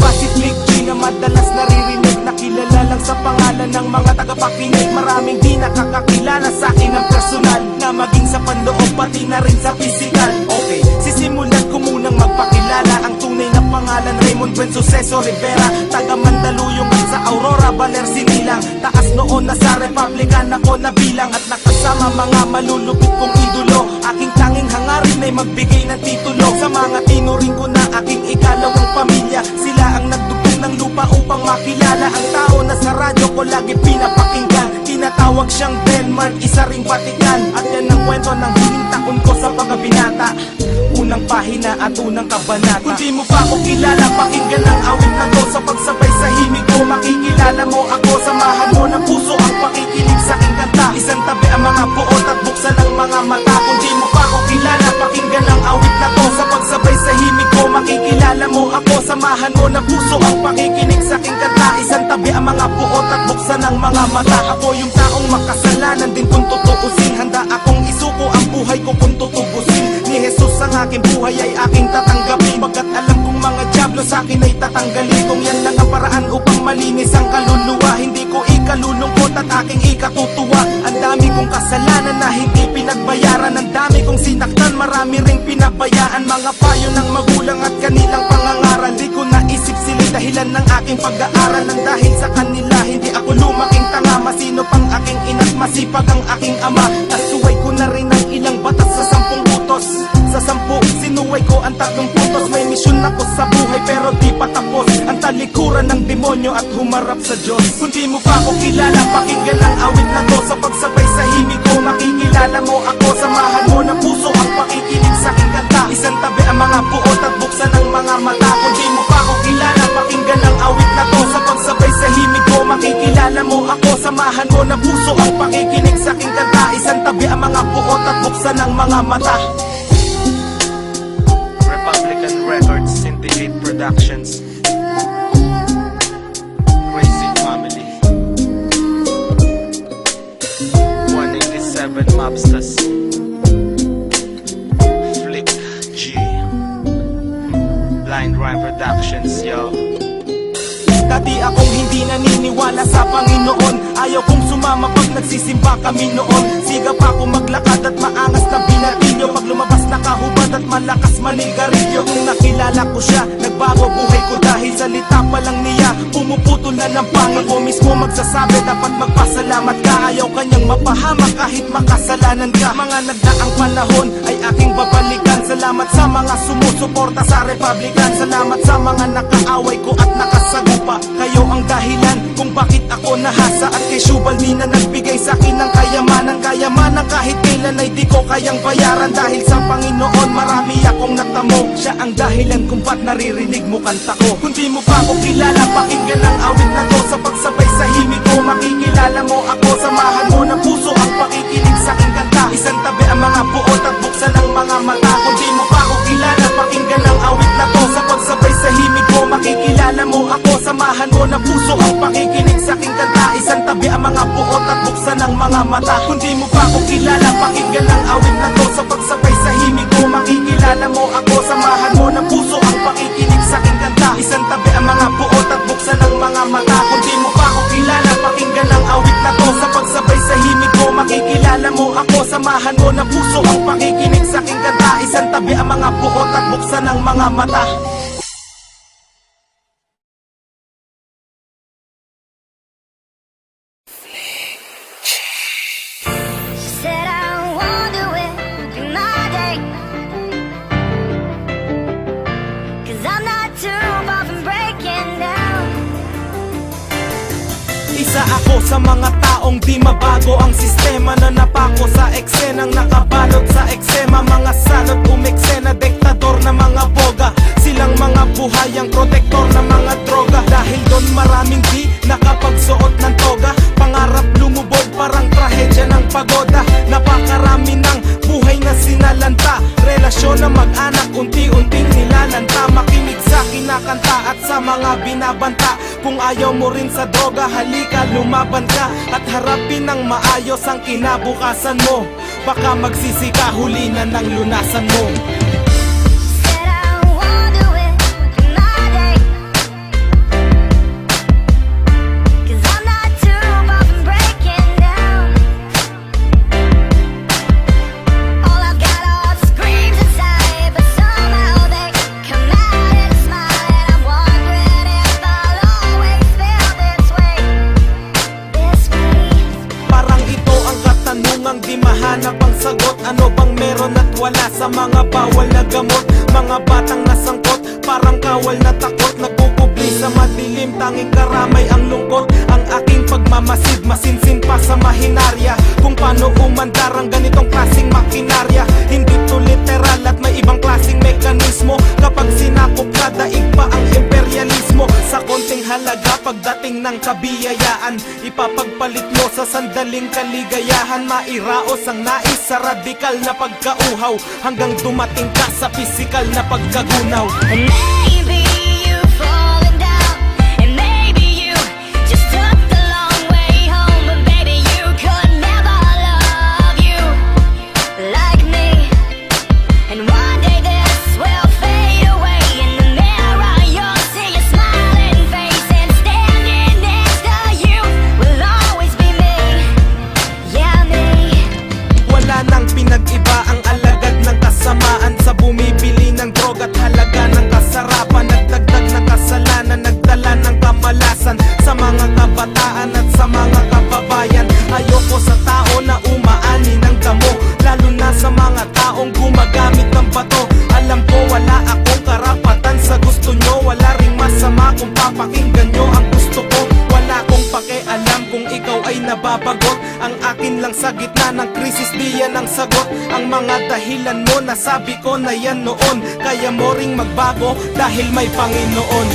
Pacific G na madalas naririnig, nakilala lang sa pangalan ng mga tagapakinig. Maraming di nakakakilala sa akin ng personal, na maging sa panloob pati na rin sa physical. Okay, sisimulan ko munang magpakilala. Ang tunay na pangalan Raymond Buen Suceso Rivera, taga Mandaluyong at sa Aurora, Baler, Sinilang. Taas noon na sa Republican ako nabilang, at nakasama mga malulupit kong idolo. Aking tanging hangarin ay magbigay ng titulo sa mga tinuring ko na aking ikalawang pamilya. Sila ang nagdugtong ng lupa upang makilala ang tao na sa radyo ko lagi pinapakinggan. Tinatawag siyang Denmark, isa ring Vatican. At yan ang kwento ng huling taon ko sa pagkabinata, unang pahina at unang kabanata. Kung di mo pa ako kilala, pakinggan ang awit na to. Sa pagsabay sa himig ko, makikilala mo ako. Samahan mo ng puso ang pakikinig sa aking kanta. Isang tabi ang mga buot at buksan ang mga mata. Kung di mo pa ako kilala, pakinggan ang awit na to. Sa pagsabay sa himig ko, makikilala mo ako. Samahan mo ng puso ang pakikinig sa aking kanta. Isang tabi ang mga buot at buksan ang mga mata. Ako yung taong makasalanan din kung tutuusin. Handa akong isuko ang buhay ko kung tutubusin. Ni Jesus ang aking buhay ay aking tatanggapin, pagkat alam kong mga diablo sa akin ay tatanggalin. Kung yan lang ang paraan upang malinis ang kaluluwa, hindi ko ikalulungkot at aking ikatutuwa. Ang dami kong kasalanan na hindi pinagbayaran, ang dami kong sinaktan, marami ring pinabayaan. Mga payo ng magulang at kanilang pangangaral, di ko naisip sila'y dahilan ng aking pag-aaral. Nang dahil sa kanila hindi ako lumaking tanga, masino pang aking ina't masipag ang aking ama. Nasuway ko na rin ang ilang batas sa 10 butos. Sa 10 sinuway ko ang 3 putos. May misyon ako sa buhay pero di pa tapos ang talikuran ng demonyo at humarap sa Diyos. Kung di mo pa ako kilala, pakinggan ang awit na to. Sa pagsabay sa himig ko, makikilala mo ako. Samahan mo ng puso ang pakikinig sa aking kanta. Isang tabi ang mga buot at buksan ang mga mata. Kung di mo pa ako kilala, pakinggan ang awit na to. Sa pagsabay sa himig ko, makikilala mo ako. Samahan mo ng puso ang pakikinig sa aking kanta. Isang tabi ang mga buot at buksan ang mga mata. Republican Records, Syndicate Productions, Crazy Family, 187 Mobsters, Flick G, Blind Rhyme Productions, yo. Dati akong hindi naniniwala sa Panginoon, ayaw kong sumama pag nagsisimba kami noon. Sigap ako maglakad at maangas na binatilyo, pag lumabas nakahubad at malakas manigarilyo. Kung nakilala ko siya, nagbago buhay ko dahil salita pa lang niya pumuputol na ng pangil. Ako mismo magsasabi dapat magpasalamat ka, ayaw kanyang mapahamak kahit makasalanan ka. Mga nagdaang panahon ay aking babalikan. Salamat sa mga sumusuporta sa Republican, salamat sa mga nakaaway ko at nakasagupa. Kayo ang dahilan kung bakit ako nahasa, at kay Shubaldi na nagbigay sa akin ng kayamanan. Kayamanan kahit kailan ay di ko kayang bayaran. Dahil sa Panginoon marami akong natamo, siya ang dahilan kung ba't naririnig mo kanta ko. Kung di mo pa ako kilala, pakinggan ang awit na to. Sa pagsabay sa himig ko, makikilala mo ako. Samahan mo ng puso ang pakikinig sa aking kanta. Isang tabi ang mga buot at buksan ang mga mata. Kung di mo pa ako kilala, pakinggan ang awit na to. Sa pagsabay sa himig ko, makikilala mo ako. Samahan mo ng puso ang pakikinig sa aking kanta. Isang tabi ang mga buot at buksan ang mga mata. Kung di mo pa ako kilala, pakinggan ang awit na to. Sa pagsabay sa himig ko, makikilala mo ako. Samahan mo ng puso ang pakikinig sa aking kanta. Isang tabi ang mga buot at buksan ang mga mata. Kung di mo pa ako kilala, pakinggan ang awit na to. Sa pagsabay sa himig ko, makikilala mo ako. Samahan mo ng puso ang pakikinig sa aking kanta. Isang tabi ang mga buot at buksan ang mga mata. Isa ako sa mga taong di mabago ang sistema na napako sa eksenang nakabalot sa eksema. Mga salot umeksena, diktador na mga boga. Silang mga buhayang protektor na mga droga. Dahil doon maraming di nakapagsuot ng toga. Pangarap lumubog parang trahedya ng pagoda. Napakarami ng buhay na sinalanta. Relasyon na mag-anak unti-unting nilalanta. Makinig sa kinakanta at sa mga binabanta. Kung ayaw mo rin sa droga, halika lumaban ka. At harapin ng maayos ang kinabukasan mo. Baka magsisika, huli na ng lunasan mo. sa madilim, tanging karamay ang lungkot. Ang aking pagmamasid, masinsin pa sa mahinarya. Kung paano umandar ang ganitong klaseng makinarya. Hindi to literal at may ibang klaseng mekanismo. Kapag sinakop ka, daig pa ang imperialismo. Sa konting halaga pagdating ng kabiyayaan, ipapagpalit mo sa sandaling kaligayahan. Mairaos ang nais sa radikal na pagkauhaw, hanggang dumating ka sa pisikal na pagkagunaw. And maybe you've fallen down, and maybe you just took the long way home. But baby, you could never love you like me. And one day this will fade away. In the mirror you'll see your smiling face, and standing next to you will always be me. Yeah, me. Wala nang pinag-iba ang alagad ng kasamaan sa bumibili ng droga at halaga ng kasarapan. Nagdagdag na kasalanan, nagdala ng kamalasan sa mga kabataan at sa mga kababayan. Ayoko sa tao na umaani ng damo, lalo na sa mga taong gumagamit ng bato. Alam ko wala akong karapatan sa gusto nyo, wala ring masama kung papakinggan nyo ang gusto ko. Wala akong pakialam kung ikaw ay nababagot. Ang akin lang sa gitna ng krisis, di yan ang sagot. Ang mga dahilan mo, nasabi ko na yan noon. Kaya mo ring magbago dahil may Panginoon.